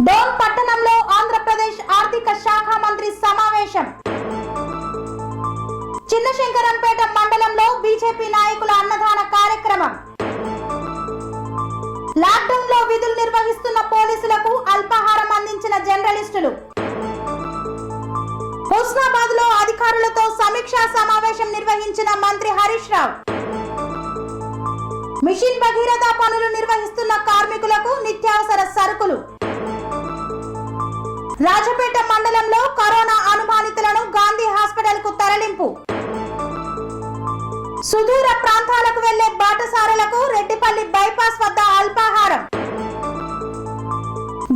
డోన్ పట్టణంలో ఆంధ్రప్రదేశ్ ఆర్థిక శాఖ మంత్రి సమావేశం. చిన్నశంకరంపేట మండలంలో బీజేపీ నాయకుల అన్నదాన కార్యక్రమం. లాక్డౌన్ లో విధులు నిర్వహిస్తున్న పోలీసులకు అల్పాహారం అందించిన జర్నలిస్టులు. హుస్నాబాద్ లో అధికారులతో సమీక్షా సమావేశం నిర్వహించిన మంత్రి హరీష్ రావు. మిషన్ భగీరథ పనులు నిర్వహిస్తున్న కార్మికులకు నిత్యావసర సరుకులు. రాజపేట మండలంలో కరోనా అనుమానితులను గాంధీ హాస్పిటల్ కు తరలింపు. సుదూర ప్రాంతాలకు వెళ్లే బాటసారులకు రెడ్డిపల్లి బైపాస్ వద్ద అల్పాహారం.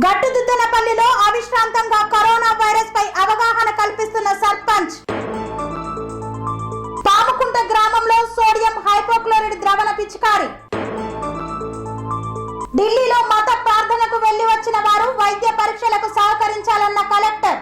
గట్టుదుద్దనపల్లిలో అవిశ్రాంతంగా కరోనా వైరస్ పై అవగాహన కల్పిస్తున్న సర్పంచ్. పాముకుంట గ్రామంలో సోడియం హైపోక్లోరైడ్ ద్రవణ పిచికారి. ఢిల్లీలో మత ప్రార్థనకు వెళ్లి వచ్చిన వారు వైద్య పరీక్షలకు సహకరించాలన్న కలెక్టర్.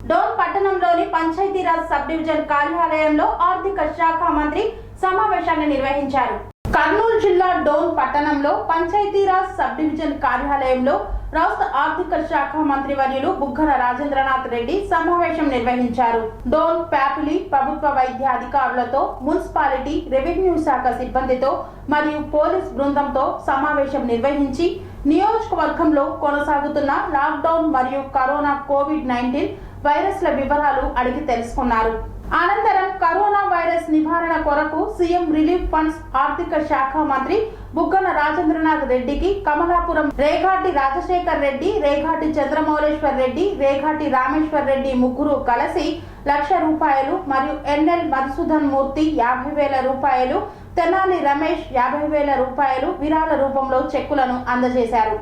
డోన్ పట్టణంలోని పంచాయతీరాజ్ సబ్ డివిజన్ కార్యాలయంలో ఆర్థిక శాఖ మంత్రి సమావేశాన్ని నిర్వహించారు. కర్నూలు జిల్లా డోన్ పట్టణంలో పంచాయతీరాజ్ సబ్ డివిజన్ కార్యాలయంలో రాష్ట్ర ఆర్థిక శాఖ మంత్రి వర్యులు బుగ్గన రాజేంద్రనాథ్ రెడ్డి సమావేశం నిర్వహించారు. డోన్ ప్యాపిలి ప్రభుత్వ వైద్య అధికారులతో, మున్సిపాలిటీ, రెవెన్యూ శాఖ సిబ్బందితో మరియు పోలీస్ బృందంతో సమావేశం నిర్వహించి నియోజకవర్గంలో కొనసాగుతున్న లాక్డౌన్ మరియు కరోనా కోవిడ్-19 వైరస్ల వివరాలు అడిగి తెలుసుకున్నారు. అనంతరం కరోనా వైరస్ నివారణ కొరకు సీఎం రిలీఫ్ ఫండ్స్ ఆర్థిక శాఖ మంత్రి బుగ్గన రాజేంద్రనాథ్ రెడ్డికి కమలాపురం రేఘాటి రాజశేఖర్ రెడ్డి, రేఘాటి చంద్రమౌళేశ్వర్ రెడ్డి, రేఘాటి రామేశ్వర్ రెడ్డి ముగ్గురు కలిసి ₹1,00,000 మరియు ఎన్ఎల్ మధుసూదన్ మూర్తి ₹50,000, తెనాలి రమేష్ ₹50,000 విరాళ రూపంలో చెక్కులను అందజేశారు.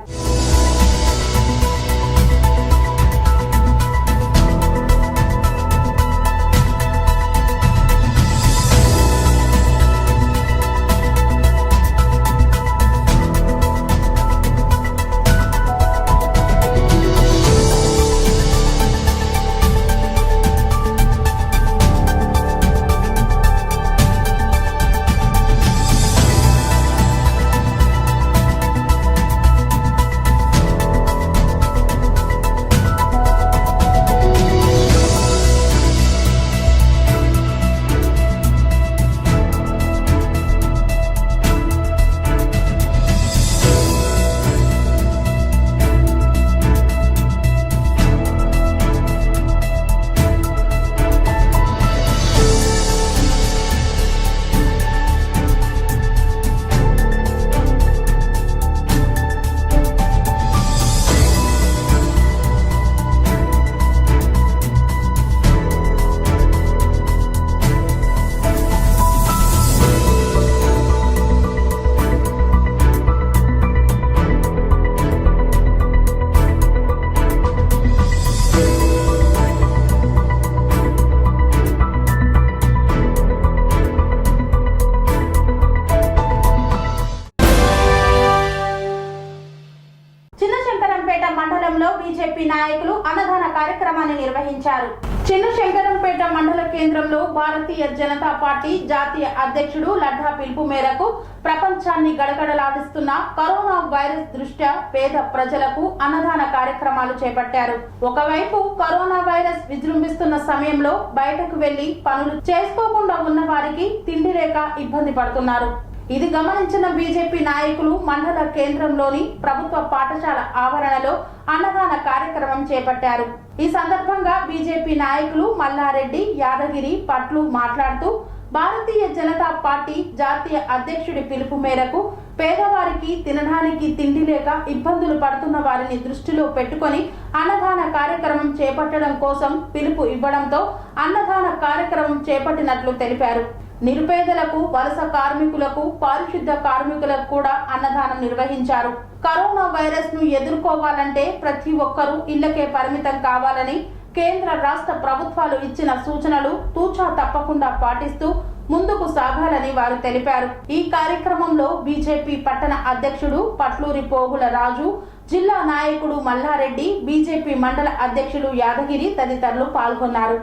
మండలంలో బీజేపీ నాయకులు అన్నదాన కార్యక్రమాన్ని నిర్వహించారు. చిన్నశంకరంపేట మండల కేంద్రంలో భారతీయ జనతా పార్టీ జాతీయ అధ్యక్షుడు లడ్డా పిలుపు మేరకు ప్రపంచాన్ని గడగడలాడిస్తున్న కరోనా వైరస్ దృష్ట్యా పేద ప్రజలకు అన్నదాన కార్యక్రమాలు చేపట్టారు. ఒకవైపు కరోనా వైరస్ విజృంభిస్తున్న సమయంలో బయటకు వెళ్లి పనులు చేసుకోకుండా ఉన్న వారికి తిండి లేక ఇబ్బంది పడుతున్నారు. ఇది గమనించిన బీజేపీ నాయకులు మండల కేంద్రంలోని ప్రభుత్వ పాఠశాల ఆవరణలో అన్నదాన కార్యక్రమం చేపట్టారు. ఈ సందర్భంగా బీజేపీ నాయకులు మల్లారెడ్డి, యాదగిరి, పట్లు మాట్లాడుతూ భారతీయ జనతా పార్టీ జాతీయ అధ్యక్షుడి పిలుపు మేరకు పేదవారికి తినడానికి తిండి లేక ఇబ్బందులు పడుతున్న వారిని దృష్టిలో పెట్టుకొని అన్నదాన కార్యక్రమం చేపట్టడం కోసం పిలుపు ఇవ్వడంతో అన్నదాన కార్యక్రమం చేపట్టినట్లు తెలిపారు. నిరుపేదలకు, వలస కార్మికులకు, పారిశుద్ధ కార్మికులకు కూడా అన్నదానం నిర్వహించారు. కరోనా వైరస్ ను ఎదుర్కోవాలంటే ప్రతి ఒక్కరూ ఇళ్లకే పరిమితం కావాలని కేంద్ర రాష్ట్ర ప్రభుత్వాలు ఇచ్చిన సూచనలు తూచా తప్పకుండా పాటిస్తూ ముందుకు సాగాలని వారు తెలిపారు. ఈ కార్యక్రమంలో బీజేపీ పట్టణ అధ్యక్షుడు పట్లూరి పోగుల రాజు, జిల్లా నాయకుడు మల్లారెడ్డి, బీజేపీ మండల అధ్యక్షుడు యాదగిరి తదితరులు పాల్గొన్నారు.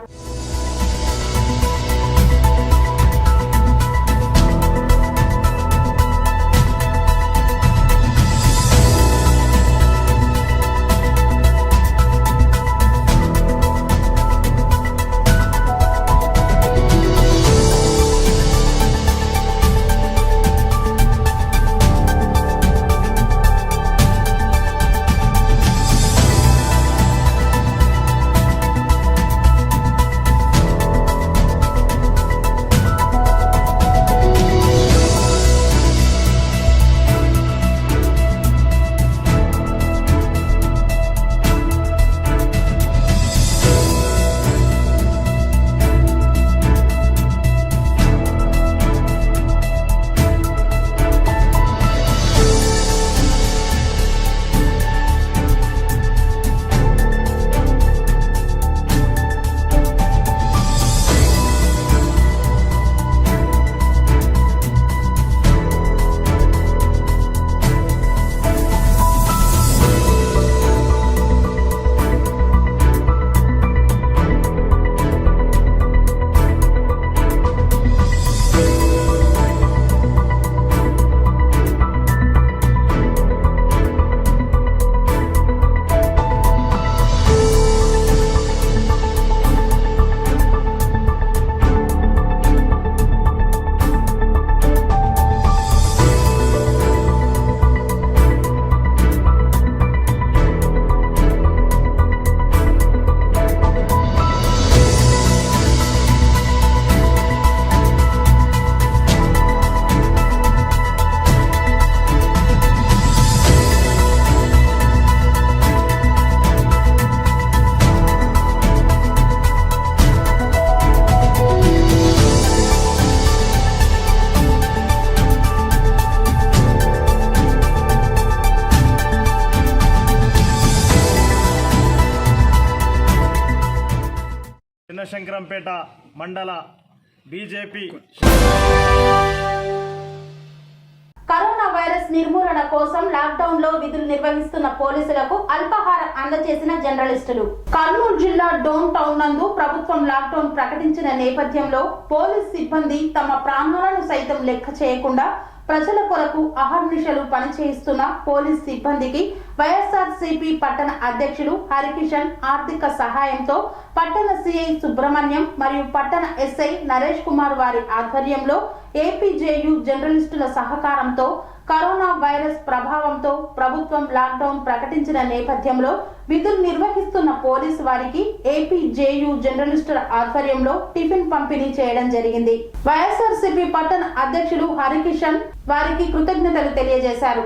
చిన్నశంకరంపేట మండల బీజేపీ కరోనా వైరస్ నిర్మూలన కోసం లాక్డౌన్ లో విధులు నిర్వహిస్తున్న పోలీసులకు అల్పాహారం అందజేసిన జర్నలిస్టులు. కర్నూలు జిల్లా డౌన్ టౌన్ నందు ప్రభుత్వం లాక్డౌన్ ప్రకటించిన నేపథ్యంలో పోలీస్ సిబ్బంది తమ ప్రాణాలను సైతం లెక్క చేయకుండా ప్రజల కొరకు అహర్నిశలు పనిచేయిస్తున్న పోలీస్ సిబ్బందికి వైఎస్ఆర్సీపీ పట్టణ అధ్యక్షులు హరికిషన్ ఆర్థిక సహాయంతో పట్టణ సిఐ సుబ్రహ్మణ్యం మరియు పట్టణ ఎస్ఐ నరేష్ కుమార్ వారి ఆధ్వర్యంలో ఏపీజేయు జర్నలిస్టుల సహకారంతో కరోనా వైరస్ ప్రభావంతో ప్రభుత్వం లాక్డౌన్ ప్రకటించిన నేపథ్యంలో విధులు నిర్వహిస్తున్న పోలీసు వారికి ఏపీజేయు జర్నలిస్టుల ఆధ్వర్యంలో టిఫిన్ పంపిణీ చేయడం జరిగింది. వైఎస్ఆర్సీపీ పట్టణ అధ్యక్షులు హరికిషన్ వారికి కృతజ్ఞతలు తెలియజేశారు.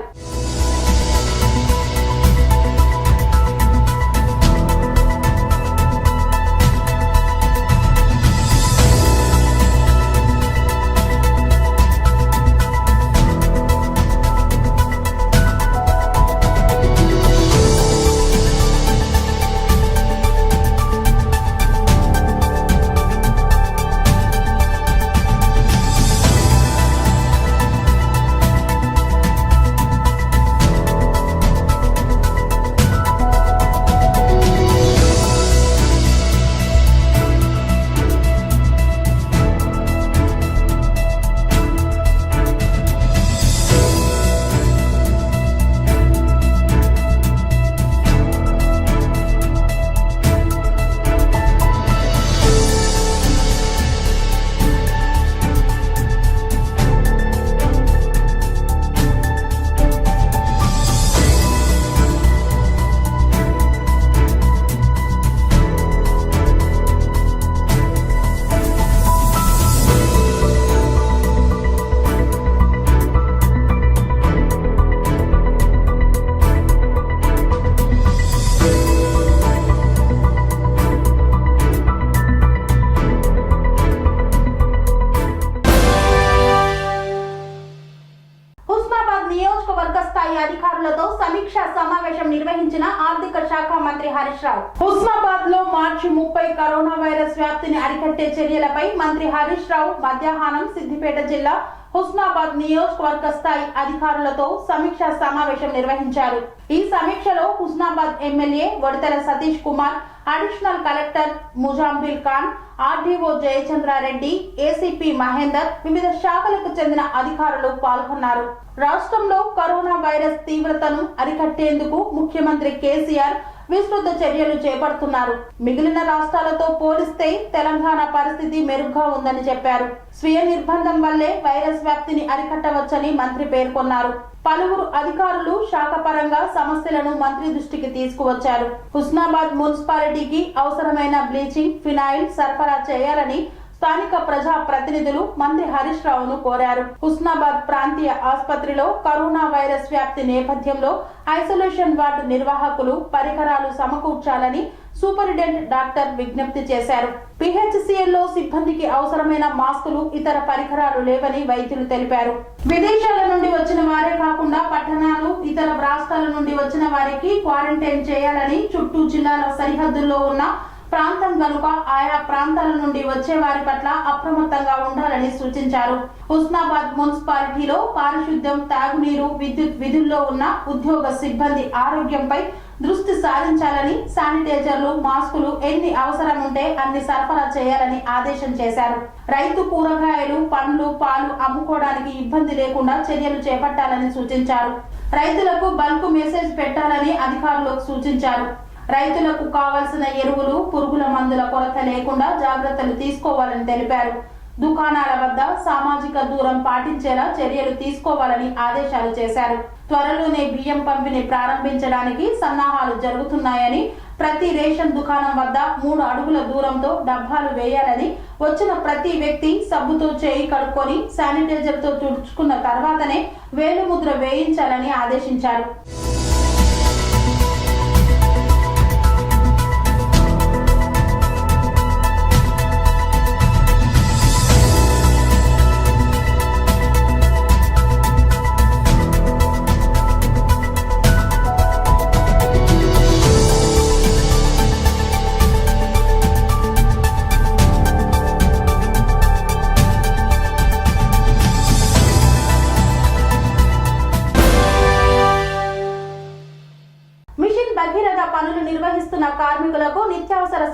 అధికారులతో సమీక్షా సమావేశం నిర్వహించిన ఆర్థిక శాఖ మంత్రి హరీష్ రావు. హుస్నాబాద్ లో మార్చి 30 కరోనా వైరస్ వ్యాప్తిని అరికట్టే చర్యలపై మంత్రి హరీష్ రావు మధ్యాహ్నం సిద్దిపేట జిల్లా హుస్నాబాద్ నియోజకవర్గ స్థాయి అధికారులతో సమీక్షా సమావేశం నిర్వహించారు. ఈ సమీక్షలో Husnabad MLA Vadathala Satish Kumar, additional collector Mujambil Khan, RDO Jayachandra Reddy, ACP Mahender, వివిధ శాఖలకు చెందిన అధికారులు పాల్గొన్నారు. రాష్ట్రంలో కరోనా వైరస్ తీవ్రతను అరికట్టేందుకు ముఖ్యమంత్రి కేసీఆర్ విస్తృత చర్యలు చేపడుతున్నారు. మిగిలిన రాష్ట్రాలతో పోలిస్తే తెలంగాణ పరిస్థితి మెరుగ్గా ఉందని చెప్పారు. స్వీయ నిర్బంధం వల్లే వైరస్ వ్యాప్తిని అరికట్టవచ్చని మంత్రి పేర్కొన్నారు. పలువురు అధికారులు శాఖపరంగా సమస్యలను మంత్రి దృష్టికి తీసుకువచ్చారు. హుస్నాబాద్ మున్సిపాలిటీకి అవసరమైన బ్లీచింగ్, ఫినాయిల్ సరఫరా చేయాలని స్థానిక ప్రజా ప్రతినిధులు మంత్రి హరీష్ రావును కోరారు. హుస్నాబాద్ ప్రాంతీయ ఆసుపత్రిలో కరోనా వైరస్ వ్యాప్తి నేపథ్యంలో ఐసోలేషన్ వార్డు నిర్వాహకులు పరికరాలు సమకూర్చాలని సూపరింటెండెంట్ డాక్టర్ విజ్ఞప్తి చేశారు. పిహెచ్సిఎల్లో సిబ్బందికి అవసరమైన మాస్కులు, ఇతర పరికరాలు లేవని వైద్యులు తెలిపారు. విదేశాల నుండి వచ్చిన వారే కాకుండా పట్టణాలు, ఇతర రాష్ట్రాల నుండి వచ్చిన వారికి క్వారంటైన్ చేయాలని, చుట్టూ జిల్లాల సరిహద్దుల్లో ఉన్న ప్రాంతం కనుక ఆయా ప్రాంతాల నుండి వచ్చే వారి పట్ల అప్రమత్తంగా ఉండాలని సూచించారు. హుస్నాబాద్ మున్సిపాలిటీలో పారిశుద్ధ్యం, తాగునీరు, విద్యుత్ విధుల్లో ఉన్న ఉద్యోగ సిబ్బంది ఆరోగ్యంపై దృష్టి సారించాలని, శానిటైజర్లు, మాస్కులు ఎన్ని అవసరం ఉంటే అన్ని సరఫరా చేయాలని ఆదేశం చేశారు. రైతు కూరగాయలు, పండ్లు, పాలు అమ్ముకోవడానికి ఇబ్బంది లేకుండా చర్యలు చేపట్టాలని సూచించారు. రైతులకు బల్క్ మెసేజ్ పెట్టాలని అధికారులకు సూచించారు. రైతులకు కావలసిన ఎరువులు, పురుగుల మందుల కొరత లేకుండా జాగ్రత్తలు తీసుకోవాలని తెలిపారు. దుకాణాల వద్ద సామాజిక దూరం పాటించేలా చర్యలు తీసుకోవాలని ఆదేశాలు చేశారు. త్వరలోనే బియ్యం పంపిణీ ప్రారంభించడానికి సన్నాహాలు జరుగుతున్నాయని, ప్రతి రేషన్ దుకాణం వద్ద 3 అడుగుల దూరంతో డబ్బాలు వేయాలని, వచ్చిన ప్రతి వ్యక్తి సబ్బుతో చేయి కడుక్కొని శానిటైజర్ తో తుడుచుకున్న తర్వాతనే వేలిముద్ర వేయించాలని ఆదేశించారు.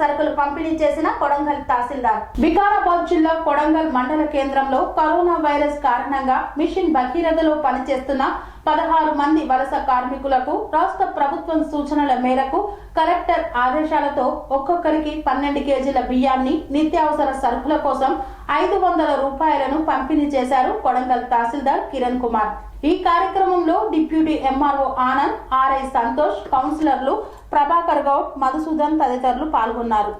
సరుకులు పంపిణీ చేసిన కొడంగల్ తహసీల్దార్. వికారాబాద్ జిల్లా కొడంగల్ మండల కేంద్రంలో కరోనా వైరస్ కారణంగా మిషన్ భగీరథలో పనిచేస్తున్న 16 మంది వలస కార్మికులకు రాష్ట్ర ప్రభుత్వం సూచనల మేరకు కలెక్టర్ ఆదేశాలతో ఒక్కొక్కరికి 12 కేజీల బియ్యాన్ని, నిత్యావసర సరుకుల కోసం 500 రూపాయలను పంపిణీ చేశారు కొడంగల్ తహసీల్దార్ కిరణ్ కుమార్. ఈ కార్యక్రమంలో deputy MRO Anand, RI Santosh, కౌన్సిలర్లు ప్రభాకర్ గౌడ్, మధుసూదన్ తదితరులు పాల్గొన్నారు.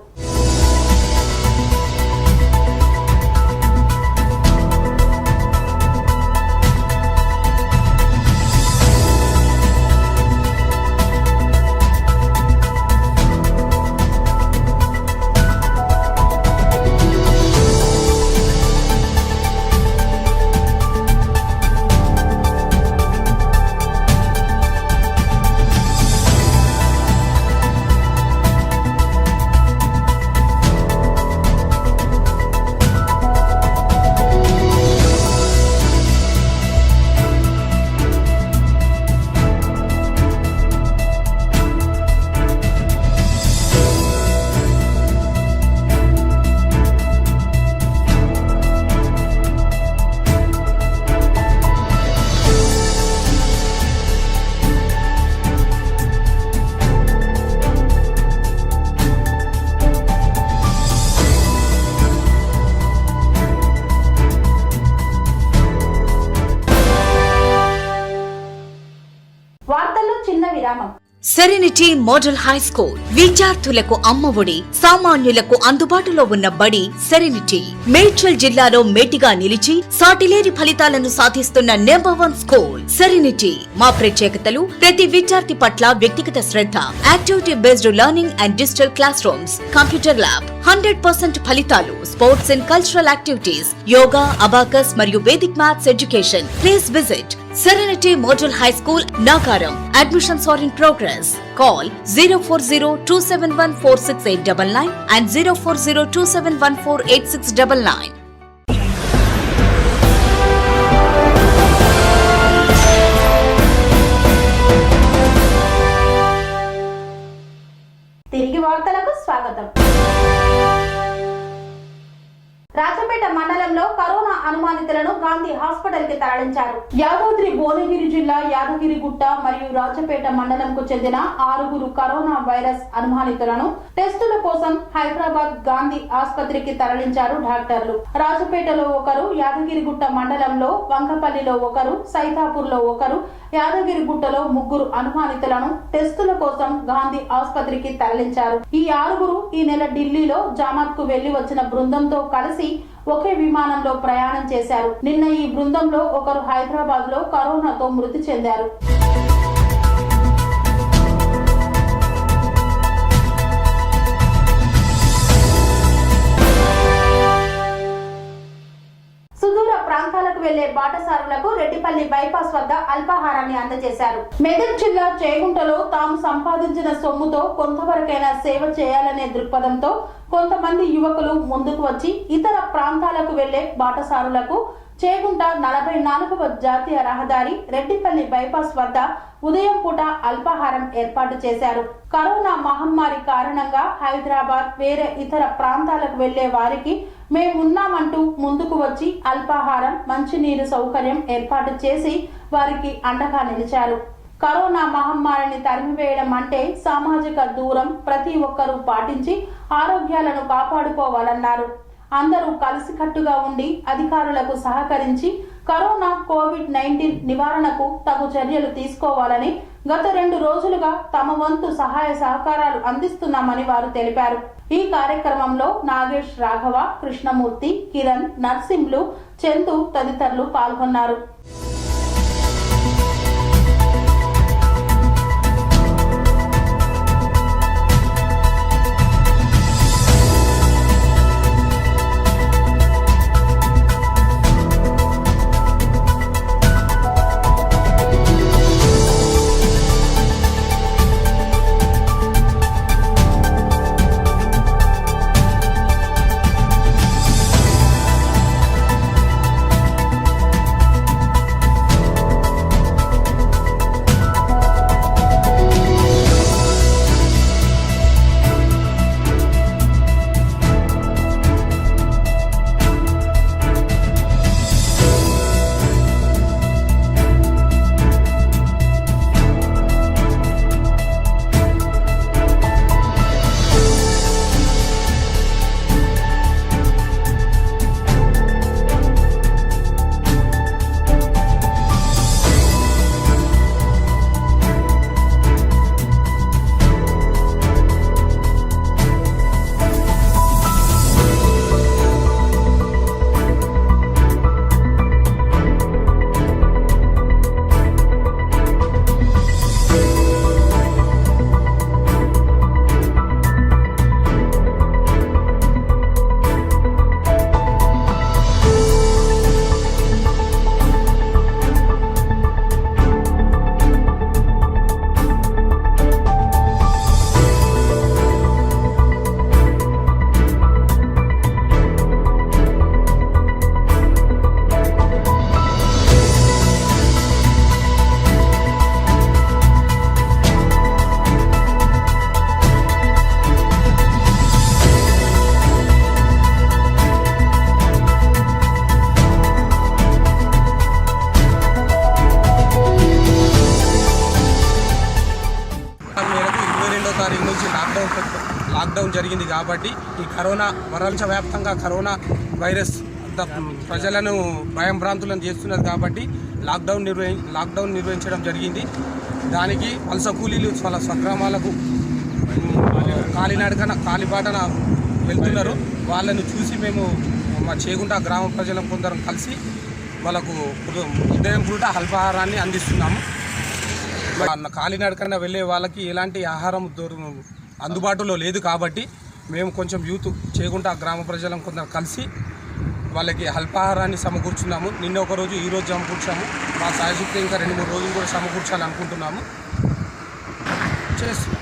వార్తల్లో చిన్న విరామం. సెరెనిటీ మోడల్ హై స్కూల్ విద్యార్థులకు అమ్మఒడి, సామాన్యులకు అందుబాటులో ఉన్న బడి సెరెనిటీ. మేడ్చల్ జిల్లాలో మేటిగా నిలిచి సాటిలేని ఫలితాలను సాధిస్తున్న నంబర్ 1 స్కూల్ సెరెనిటీ. మా ప్రత్యేకతలు ప్రతి విద్యార్థి పట్ల వ్యక్తిగత శ్రద్ధ, activity based learning and digital classrooms, computer lab, 100% ఫలితాలు, sports and cultural activities, yoga, abacus మరియు Vedic maths education. Please visit Serenity Model High School, Nagaram. Admissions are in progress. Call 040-271-46899 and 040-271-48699. తిరిగి వార్తలకు స్వాగతం. రాజపేట మండలంలో corona అనుమానితులను Gandhi hospital కి తరలించారు. యాదాద్రి భువనగిరి జిల్లా యాదగిరిగుట్ట మరియు రాజపేట మండలంకు చెందిన 6 కరోనా వైరస్ అనుమానితులను టెస్టుల కోసం హైదరాబాద్ గాంధీ ఆసుపత్రికి తరలించారు డాక్టర్లు. రాజపేటలో 1, యాదగిరిగుట్ట మండలంలో వంకపల్లిలో 1, సైతాపూర్ లో 1, యాదగిరిగుట్టలో 3 అనుమానితులను టెస్టుల కోసం గాంధీ ఆసుపత్రికి తరలించారు. ఈ 6 ఈ నెల ఢిల్లీలో జామాత్ కు వెళ్లి వచ్చిన బృందంతో కలిసి ఒకే విమానంలో ప్రయాణం చేశారు. నిన్న ఈ బృందంలో 1 హైదరాబాద్ లో కరోనాతో మృతి చెందారు. సుదూర ప్రాంతాలకు వెళ్లే బాటసారులకు రెడ్డిపల్లి బైపాస్ వద్ద అల్పాహారాన్ని అందజేశారు. మెదక్ జిల్లా చేగుంటలో తాము సంపాదించిన సొమ్ముతో కొంతవరకైనా సేవ చేయాలనే దృక్పథంతో కొంతమంది యువకులు ముందుకు వచ్చి ఇతర ప్రాంతాలకు వెళ్లే బాటసారులకు చేగుంట 44వ జాతీయ రహదారి రెడ్డిపల్లి బైపాస్ వద్ద ఉదయం పూట అల్పాహారం ఏర్పాటు చేశారు. కరోనా మహమ్మారి కారణంగా హైదరాబాద్, వేరే ఇతర ప్రాంతాలకు వెళ్లే వారికి మేమున్నామంటూ ముందుకు వచ్చి అల్పాహారం, మంచినీరు సౌకర్యం ఏర్పాటు చేసి వారికి అండగా నిలిచారు. కరోనా మహమ్మారిని తరిమివేయడం అంటే సామాజిక దూరం ప్రతి ఒక్కరూ పాటించి ఆరోగ్యాలను కాపాడుకోవాలన్నారు. అందరూ కలిసికట్టుగా ఉండి అధికారులకు సహకరించి కరోనా కోవిడ్-19 నివారణకు తగు చర్యలు తీసుకోవాలని గత 2 రోజులుగా తమ వంతు సహాయ సహకారాలు అందిస్తున్నామని వారు తెలిపారు. ఈ కార్యక్రమంలో నాగేష్, రాఘవ, కృష్ణమూర్తి, కిరణ్, నర్సింహులు, చందు తదితరులు పాల్గొన్నారు. జరిగింది కాబట్టి ఈ కరోనా ప్రపంచవ్యాప్తంగా కరోనా వైరస్ ప్రజలను భయంభ్రాంతులను చేస్తున్నది కాబట్టి లాక్డౌన్ నిర్వహించడం జరిగింది. దానికి వలస కూలీలు వాళ్ళ స్వగ్రామాలకు కాలిబాటన వెళ్తున్నారు. వాళ్ళని చూసి మేము మా చేగుంట గ్రామ ప్రజలను కొందరం కలిసి వాళ్ళకు ఉదయం పూట అల్పాహారాన్ని అందిస్తున్నాము. కాలినడకన వెళ్ళే వాళ్ళకి ఎలాంటి ఆహారం అందుబాటులో లేదు కాబట్టి మేము కొంచెం యూత్ చేగుంట గ్రామ ప్రజలను కొందరు కలిసి వాళ్ళకి అల్పాహారాన్ని సమకూర్చున్నాము. నిన్న ఒక రోజు ఈరోజు సమకూర్చాము. మా సాయశక్తి ఇంకా 2-3 రోజులు కూడా సమకూర్చాలనుకుంటున్నాము. చేస్తున్నాం.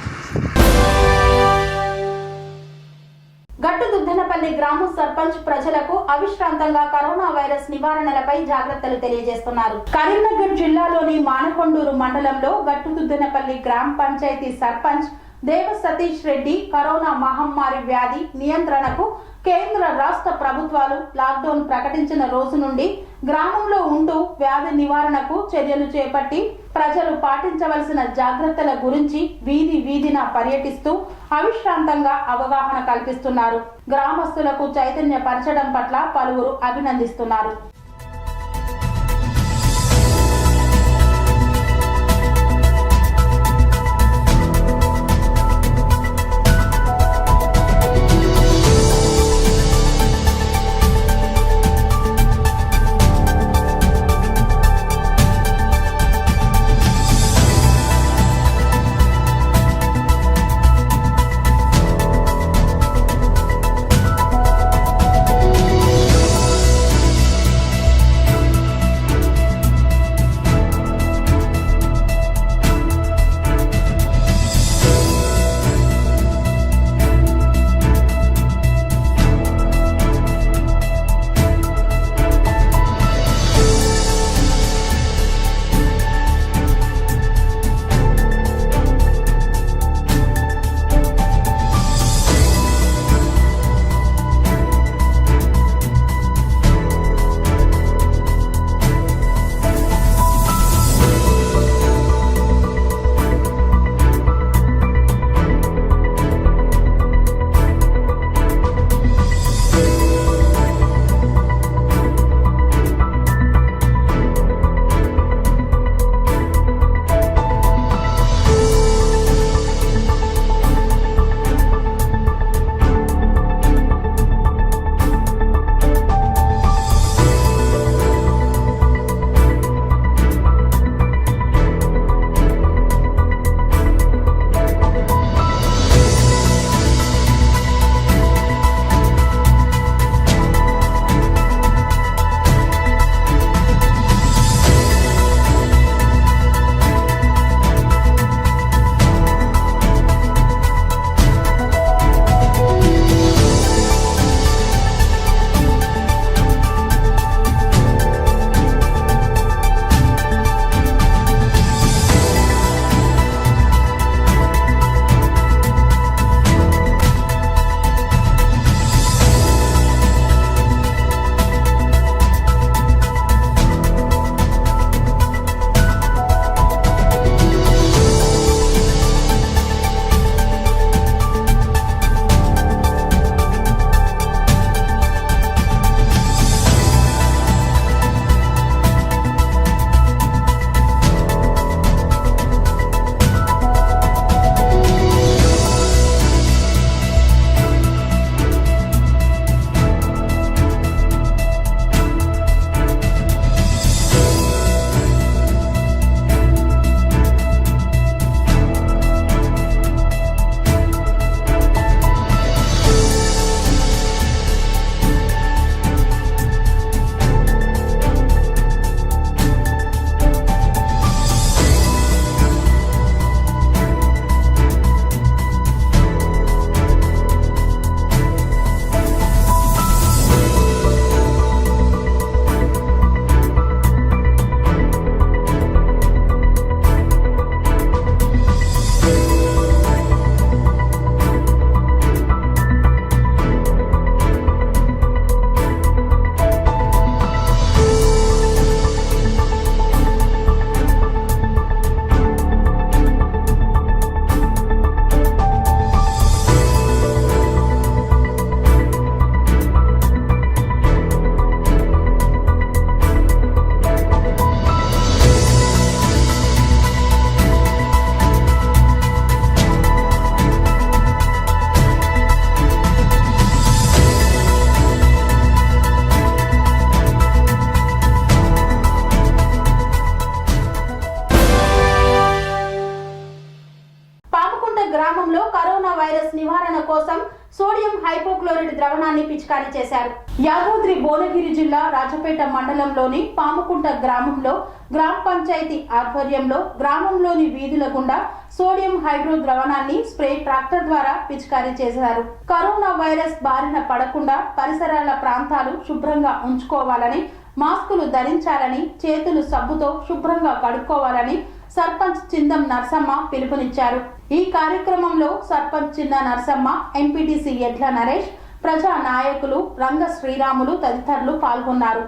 గట్టుదుద్దనపల్లి గ్రామ సర్పంచ్ ప్రజలకు అవిశ్రాంతంగా కరోనా వైరస్ నివారణలపై జాగ్రత్తలు తెలియజేస్తున్నారు. కరీంనగర్ జిల్లాలోని మానకొండూరు మండలంలో గట్టుదుద్దనపల్లి గ్రామ పంచాయతీ సర్పంచ్ దేవ సతీష్ రెడ్డి కరోనా మహమ్మారి వ్యాధి నియంత్రణకు కేంద్ర రాష్ట్ర ప్రభుత్వాలు లాక్డౌన్ ప్రకటించిన రోజు నుండి గ్రామంలో ఉంటూ వ్యాధి నివారణకు చర్యలు చేపట్టి ప్రజలు పాటించవలసిన జాగ్రత్తల గురించి వీధిన పర్యటిస్తూ అవిశ్రాంతంగా అవగాహన కల్పిస్తున్నారు. గ్రామస్తులకు చైతన్యపరచడం పట్ల పలువురు అభినందిస్తున్నారు. సాలిడ్ ద్రవణాన్ని పిచికారీ చేశారు. యాదాద్రి భువనగిరి జిల్లా రాజపేట మండలంలోని పాముకుంట గ్రామంలో గ్రామ పంచాయతీ ఆధ్వర్యంలో గ్రామంలోని వీధుల గుండా సోడియం హైడ్రో ద్రవణాన్ని స్ప్రే ట్రాక్టర్ ద్వారా పిచికారీ చేశారు. కరోనా వైరస్ బారిన పడకుండా పరిసరాల ప్రాంతాలు శుభ్రంగా ఉంచుకోవాలని, మాస్కులు ధరించాలని, చేతులు సబ్బుతో శుభ్రంగా కడుక్కోవాలని సర్పంచ్ చిందం నర్సమ్మ పిలుపునిచ్చారు. ఈ కార్యక్రమంలో సర్పంచ్ చిన్న నర్సమ్మ, ఎంపీటీసీ ఎడ్ల నరేష్, ప్రజా నాయకులు రంగ శ్రీరాములు తదితరులు పాల్గొన్నారు.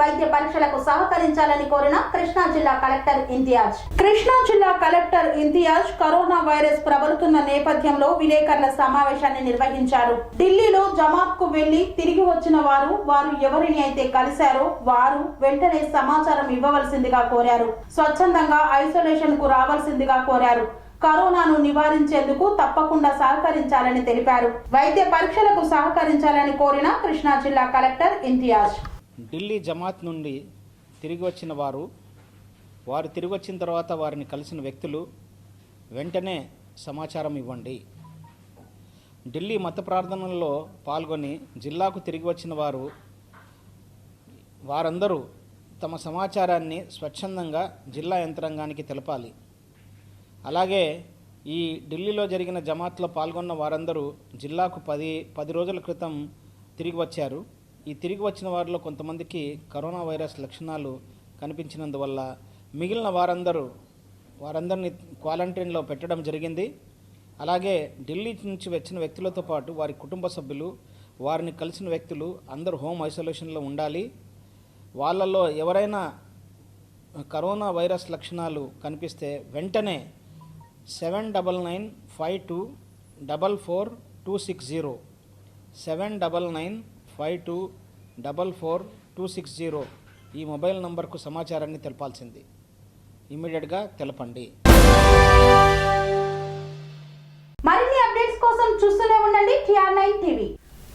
వైద్య పరీక్షలకు సహకరించాలని కోరిన కృష్ణా జిల్లా కలెక్టర్ ఇంతియాజ్. కృష్ణా జిల్లా కలెక్టర్ ఇంతియాజ్ కరోనా వైరస్ ప్రబలుతున్న నేపథ్యంలో విలేకరుల సమావేశాన్ని నిర్వహించారు. ఢిల్లీలో జమాత్ కు వెళ్లి తిరిగి వచ్చిన వారు ఎవరిని అయితే కలిశారో వారు వెంటనే సమాచారం ఇవ్వవలసిందిగా కోరారు. స్వచ్ఛందంగా ఐసోలేషన్ కు రావాల్సిందిగా కోరారు. కరోనాను నివారించేందుకు తప్పకుండా సహకరించాలని తెలిపారు. వైద్య పరీక్షలకు సహకరించాలని కోరిన కృష్ణా జిల్లా కలెక్టర్ ఇంతియాజ్. ఢిల్లీ జమాత్ నుండి తిరిగి వచ్చిన వారు తిరిగి వచ్చిన తర్వాత వారిని కలిసిన వ్యక్తులు వెంటనే సమాచారం ఇవ్వండి. ఢిల్లీ మత ప్రార్థనల్లో పాల్గొని జిల్లాకు తిరిగి వచ్చిన వారందరూ తమ సమాచారాన్ని స్వచ్ఛందంగా జిల్లా యంత్రాంగానికి తెలపాలి. అలాగే ఈ ఢిల్లీలో జరిగిన జమాత్లో పాల్గొన్న వారందరూ జిల్లాకు 10 రోజుల క్రితం తిరిగి వచ్చారు. ఈ తిరిగి వచ్చిన వారిలో కొంతమందికి కరోనా వైరస్ లక్షణాలు కనిపించినందువల్ల మిగిలిన వారందరినీ క్వారంటైన్లో పెట్టడం జరిగింది. అలాగే ఢిల్లీ నుంచి వచ్చిన వ్యక్తులతో పాటు వారి కుటుంబ సభ్యులు, వారిని కలిసిన వ్యక్తులు అందరూ హోమ్ ఐసోలేషన్లో ఉండాలి. వాళ్ళల్లో ఎవరైనా కరోనా వైరస్ లక్షణాలు కనిపిస్తే వెంటనే 7995244260 7995244260 ఈ మొబైల్ నంబర్కు సమాచారాన్ని తెలపాల్సింది. ఇమ్మీడియట్గా తెలపండి. మరిన్ని అప్డేట్స్ కోసం చూస్తూనే ఉండండి TR9 టీవీ.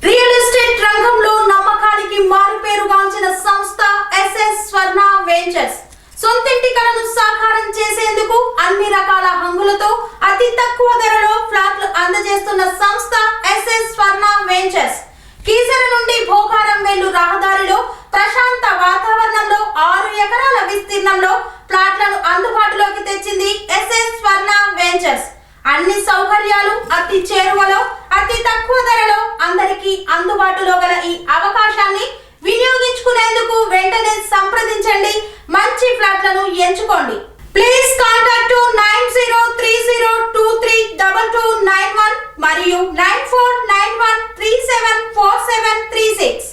రియల్ ఎస్టేట్ రంగంలో నమ్మకానికి మారుపేరుగాంచిన సంస్థ SS స్వర్ణ వెంచర్స్ సొంతింటి కలను సాకారం చేసేందుకు అన్ని రకాల హంగులతో అతి తక్కువ ధరలో ఫ్లాట్లు అందజేస్తున్న సంస్థ SS స్వర్ణ వెంచర్స్. కీసర నుండి భోగారం వెళ్ళు రహదారిలో ప్రశాంత వాతావరణంలో 6 ఎకరాల విస్తీర్ణంలో ఫ్లాట్లను అందుబాటులోకి తెచ్చింది SS స్వర్ణ వెంచర్స్. అన్ని సౌకర్యాలు అతి చేరువలో అతి తక్కువ ధరలో అందరికీ అందుబాటులో గల ఈ అవకాశాన్ని వినియోగించుకునేందుకు వెంటనే సంప్రదించండి. మంచి ఫ్లాట్లను ఎంచుకోండి. ప్లీజ్ కాంటాక్ట్ 9030232291 మరియు 9491374736.